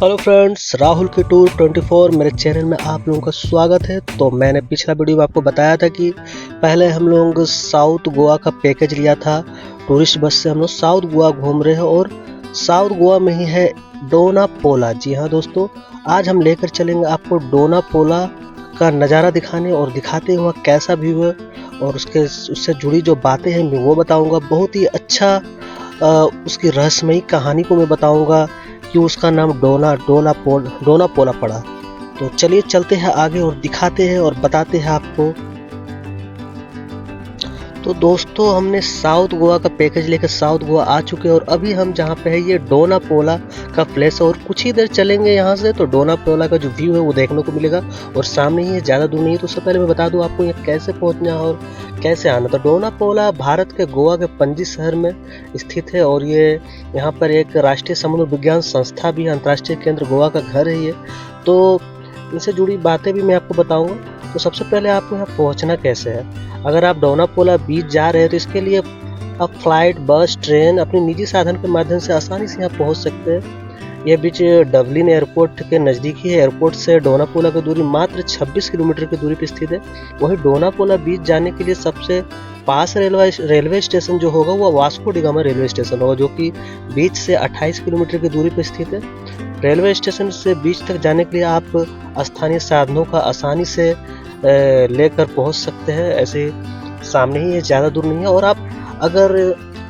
Hello friends, Rahul के tour 24 मेरे channel में आप लोगों का स्वागत है। तो मैंने पिछला वीडियो में आपको बताया था कि पहले हम लोग साउथ गोवा का पैकेज लिया था। टूरिस्ट बस से हम लोग साउथ गोवा घूम रहे हैं और साउथ गोवा में ही है डोनापोला। जी हाँ दोस्तों, आज हम लेकर चलेंगे आपको डोनापोला का नज़ारा दिखाने और दिखाते हुए कैसा व्यू है और उससे जुड़ी जो बातें हैं मैं वो बताऊँगा। बहुत ही अच्छा उसकी रहस्यमयी कहानी को मैं बताऊँगा कि उसका नाम डोनापोला पड़ा। तो चलिए चलते हैं आगे और दिखाते हैं और बताते हैं आपको। तो दोस्तों, हमने साउथ गोवा का पैकेज लेकर साउथ गोवा आ चुके हैं और अभी हम जहाँ पे है ये डोनापोला का प्लेस है और कुछ ही देर चलेंगे यहाँ से तो डोनापोला का जो व्यू है वो देखने को मिलेगा और सामने ही है, ज़्यादा दूर नहीं है। तो उससे पहले मैं बता दूँ आपको ये कैसे पहुँचना है और कैसे आना। तो डोनापोला भारत के गोवा के पणजी शहर में स्थित है और ये यहाँ पर एक राष्ट्रीय समुद्र विज्ञान संस्था भी है, अंतर्राष्ट्रीय केंद्र गोवा का घर है ये। तो इनसे जुड़ी बातें भी मैं आपको बताऊँगा। तो सबसे पहले आपको यहाँ पहुँचना कैसे है। अगर आप डोनापोला बीच जा रहे हैं तो इसके लिए आप फ्लाइट, बस, ट्रेन अपने निजी साधन के माध्यम से आसानी से यहाँ पहुँच सकते हैं। यह बीच डबलिन एयरपोर्ट के नज़दीक ही है। एयरपोर्ट से डोनापोला की दूरी मात्र 26 किलोमीटर की दूरी पर स्थित है। वहीं डोनापोला बीच जाने के लिए सबसे पास रेलवे स्टेशन जो होगा वो Vasco D gamma railway station होगा, जो कि बीच से 28 किलोमीटर की दूरी पर स्थित है। रेलवे स्टेशन से बीच तक जाने के लिए आप स्थानीय साधनों का आसानी से लेकर पहुंच सकते हैं। ऐसे सामने ही है, ज़्यादा दूर नहीं है। और आप अगर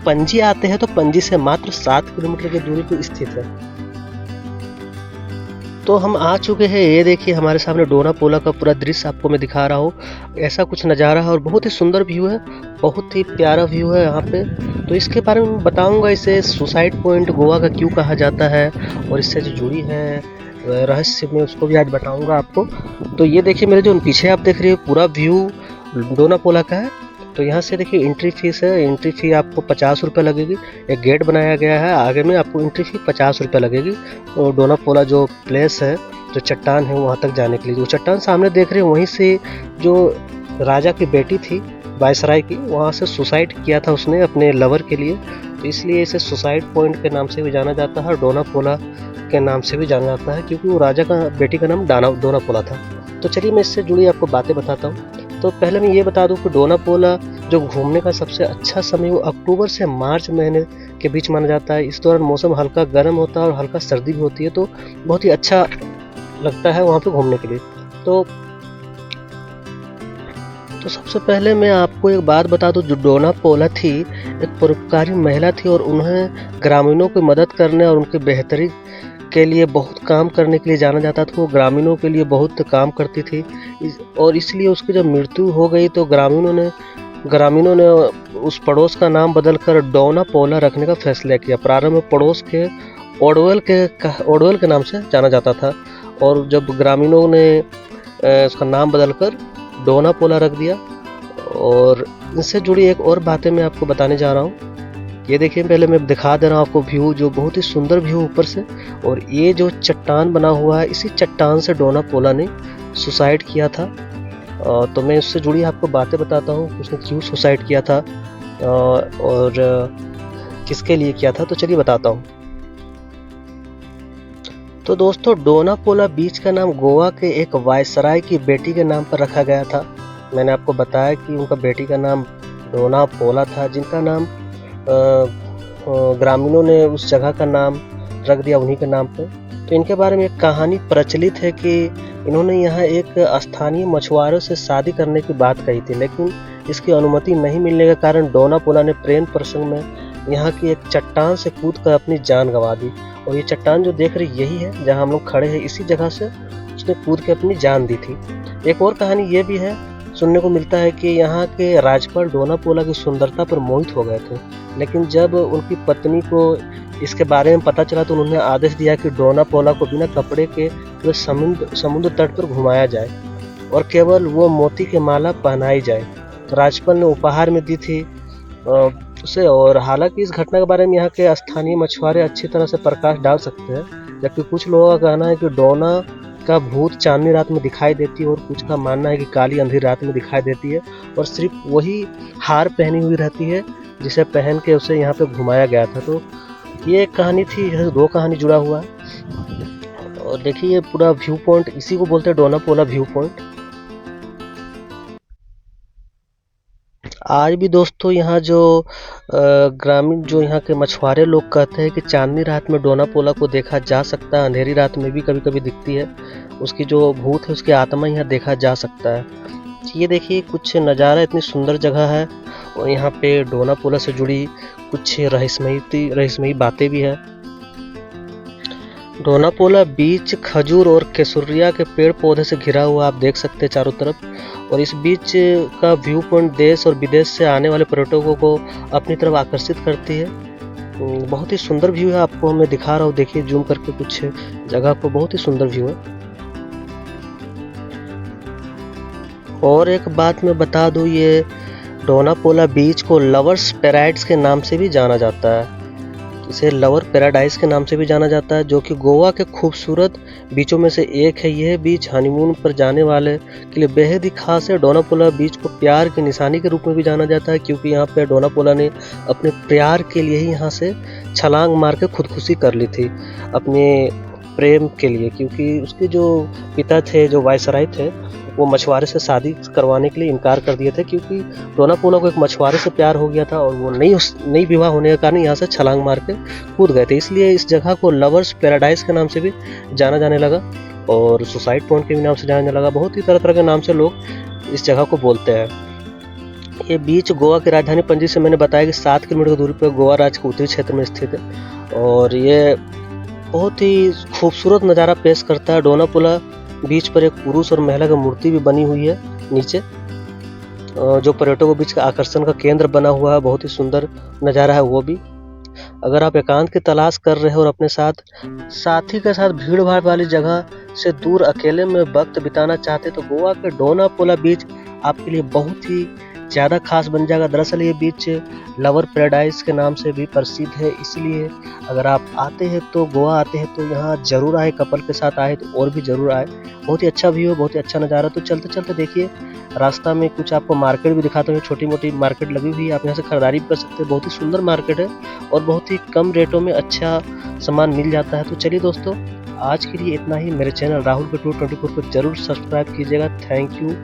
पणजी आते हैं तो पणजी से मात्र 7 किलोमीटर की दूरी पर स्थित है। तो हम आ चुके हैं। ये देखिए हमारे सामने डोनापोला का पूरा दृश्य आपको मैं दिखा रहा हूँ। ऐसा कुछ नज़ारा है और बहुत ही सुंदर व्यू है, बहुत ही प्यारा व्यू है यहाँ पे। तो इसके बारे में बताऊँगा, इसे सुसाइड पॉइंट गोवा का क्यों कहा जाता है और इससे जो जुड़ी है रहस्य में उसको भी आज बताऊंगा आपको। तो ये देखिए मेरे जो पीछे आप देख रहे हो पूरा व्यू डोनापोला का है। तो यहाँ से देखिए एंट्री फीस है। एंट्री फी आपको 50 रुपये लगेगी। एक गेट बनाया गया है, आगे में आपको एंट्री फी 50 रुपये लगेगी। और डोनापोला जो प्लेस है, जो चट्टान है वहाँ तक जाने के लिए, जो चट्टान सामने देख रहे हैं वहीं से जो राजा की बेटी थी वायसराय की, वहाँ से सुसाइड किया था उसने अपने लवर के लिए। तो इसलिए इसे सुसाइड पॉइंट के नाम से भी जाना जाता है और डोनापोला के नाम से भी जाना जाता है, क्योंकि वो राजा का बेटी का नाम डोनापोला था। तो चलिए मैं इससे जुड़ी आपको बातें बताता हूँ। तो पहले मैं ये बता दूँ कि डोनापोला जो घूमने का सबसे अच्छा समय वो अक्टूबर से मार्च महीने के बीच माना जाता है। इस दौरान मौसम हल्का गर्म होता है और हल्का सर्दी भी होती है, तो बहुत ही अच्छा लगता है वहाँ पे घूमने के लिए। तो सबसे पहले मैं आपको एक बात बता दूं, जो डोनापोला थी एक परोपकारी महिला थी और उन्हें ग्रामीणों की मदद करने और उनकी बेहतरी के लिए बहुत काम करने के लिए जाना जाता था। वो ग्रामीणों के लिए बहुत काम करती थी और इसलिए उसकी जब मृत्यु हो गई तो ग्रामीणों ने उस पड़ोस का नाम बदलकर डोनापोला रखने का फैसला किया। प्रारंभ में पड़ोस के ओडवेल के नाम से जाना जाता था और जब ग्रामीणों ने उसका नाम बदलकर डोनापोला रख दिया। और इनसे जुड़ी एक और बातें मैं आपको बताने जा रहा हूँ। ये देखिए पहले मैं दिखा दे रहा हूँ आपको व्यू, जो बहुत ही सुंदर व्यू ऊपर से। और ये जो चट्टान बना हुआ है, इसी चट्टान से डोनापोला ने सुसाइड किया था। तो मैं उससे जुड़ी आपको बातें बताता हूँ, उसने क्यों सुसाइड किया था और किसके लिए किया था। तो चलिए बताता हूँ। तो दोस्तों, डोनापोला बीच का नाम गोवा के एक वायसराय की बेटी के नाम पर रखा गया था। मैंने आपको बताया कि उनका बेटी का नाम डोनापोला था, जिनका नाम ग्रामीणों ने उस जगह का नाम रख दिया उन्हीं के नाम पर। तो इनके बारे में एक कहानी प्रचलित है कि इन्होंने यहाँ एक स्थानीय मछुआरों से शादी करने की बात कही थी, लेकिन इसकी अनुमति नहीं मिलने के कारण डोनापोला ने प्रेम प्रसंग में यहाँ की एक चट्टान से कूदकर अपनी जान गंवा दी। और ये चट्टान जो देख रही यही है जहाँ हम लोग खड़े हैं, इसी जगह से उसने कूद के अपनी जान दी थी। एक और कहानी ये भी है, सुनने को मिलता है कि यहाँ के राज्यपाल डोनापोला की सुंदरता पर मोहित हो गए थे, लेकिन जब उनकी पत्नी को इसके बारे में पता चला तो उन्होंने आदेश दिया कि डोनापोला को बिना कपड़े के समुद्र तट पर घुमाया जाए और केवल वो मोती की माला पहनाई जाए। तो राज्यपाल ने उपहार में दी थी उसे। और हालांकि इस घटना के बारे में यहाँ के स्थानीय मछुआरे अच्छी तरह से प्रकाश डाल सकते हैं, जबकि कुछ लोगों का कहना है कि डोना का भूत चांदनी रात में दिखाई देती है और कुछ का मानना है कि काली अंधेरी रात में दिखाई देती है और सिर्फ वही हार पहनी हुई रहती है जिसे पहन के उसे यहाँ पे घुमाया गया था। तो ये एक कहानी थी, दो कहानी जुड़ा हुआ है। और देखिए ये पूरा व्यू पॉइंट, इसी को बोलते हैं डोनापोला व्यू पॉइंट। आज भी दोस्तों यहाँ जो ग्रामीण जो यहाँ के मछुआरे लोग कहते हैं कि चांदनी रात में डोनापोला को देखा जा सकता है, अंधेरी रात में भी कभी कभी दिखती है। उसकी जो भूत है उसकी आत्मा यहाँ देखा जा सकता है। ये देखिए कुछ नज़ारा, इतनी सुंदर जगह है और यहाँ पे डोनापोला से जुड़ी कुछ रहस्यमयी बातें भी है। डोनापोला बीच खजूर और केसुरिया के पेड़ पौधे से घिरा हुआ आप देख सकते हैं चारों तरफ, और इस बीच का व्यू पॉइंट देश और विदेश से आने वाले पर्यटकों को अपनी तरफ आकर्षित करती है। बहुत ही सुंदर व्यू है, आपको मैं दिखा रहा हूँ, देखिए जूम करके कुछ जगह को, बहुत ही सुंदर व्यू है। और एक बात मैं बता दूँ, ये डोनापोला बीच को लवर्स पैराडाइज के नाम से भी जाना जाता है। इसे लवर पैराडाइज के नाम से भी जाना जाता है, जो कि गोवा के खूबसूरत बीचों में से एक है। यह बीच हनीमून पर जाने वाले के लिए बेहद ही खास है। डोनापोला बीच को प्यार की निशानी के रूप में भी जाना जाता है, क्योंकि यहाँ पे डोनापोला ने अपने प्यार के लिए ही यहाँ से छलांग मार के खुदकुशी कर ली थी, अपने प्रेम के लिए। क्योंकि उसके जो पिता थे, जो वायसराय थे, वो मछुआरे से शादी करवाने के लिए इनकार कर दिए थे, क्योंकि डोनापोला को एक मछुआरे से प्यार हो गया था और वो नई विवाह होने के कारण यहाँ से छलांग मार के कूद गए थे। इसलिए इस जगह को लवर्स पैराडाइज के नाम से भी जाना जाने लगा और सुसाइड पॉइंट के भी नाम से जाने लगा। बहुत ही तरह तरह के नाम से लोग इस जगह को बोलते हैं। ये बीच गोवा की राजधानी पणजी से मैंने बताया कि 7 किलोमीटर की दूरी पर गोवा राज्य के उत्तरी क्षेत्र में स्थित है और ये बहुत ही खूबसूरत नज़ारा पेश करता है। डोनापोला बीच पर एक पुरुष और महिला की मूर्ति भी बनी हुई है नीचे, जो पर्यटकों के बीच का आकर्षण का केंद्र बना हुआ है। बहुत ही सुंदर नज़ारा है वो भी। अगर आप एकांत की तलाश कर रहे हो और अपने साथी के साथ भीड़ भाड़ वाली जगह से दूर अकेले में वक्त बिताना चाहते तो गोवा के डोनापोला बीच आपके लिए बहुत ही ज़्यादा खास बन जाएगा। दरअसल ये बीच लवर पैराडाइज के नाम से भी प्रसिद्ध है, इसलिए अगर आप आते हैं तो गोवा आते हैं तो यहाँ ज़रूर आए, कपल के साथ आए तो और भी ज़रूर आए। बहुत ही अच्छा व्यू है, बहुत ही अच्छा नज़ारा। तो चलते चलते देखिए रास्ता में कुछ आपको मार्केट भी दिखाता हूँ, छोटी मोटी मार्केट लगी हुई है, आप यहाँ से खरीदारी भी कर सकते हैं। बहुत ही सुंदर मार्केट है और बहुत ही कम रेटों में अच्छा सामान मिल जाता है। तो चलिए दोस्तों, आज के लिए इतना ही। मेरे चैनल राहुल के टूर 24 को जरूर सब्सक्राइब कीजिएगा। Thank you.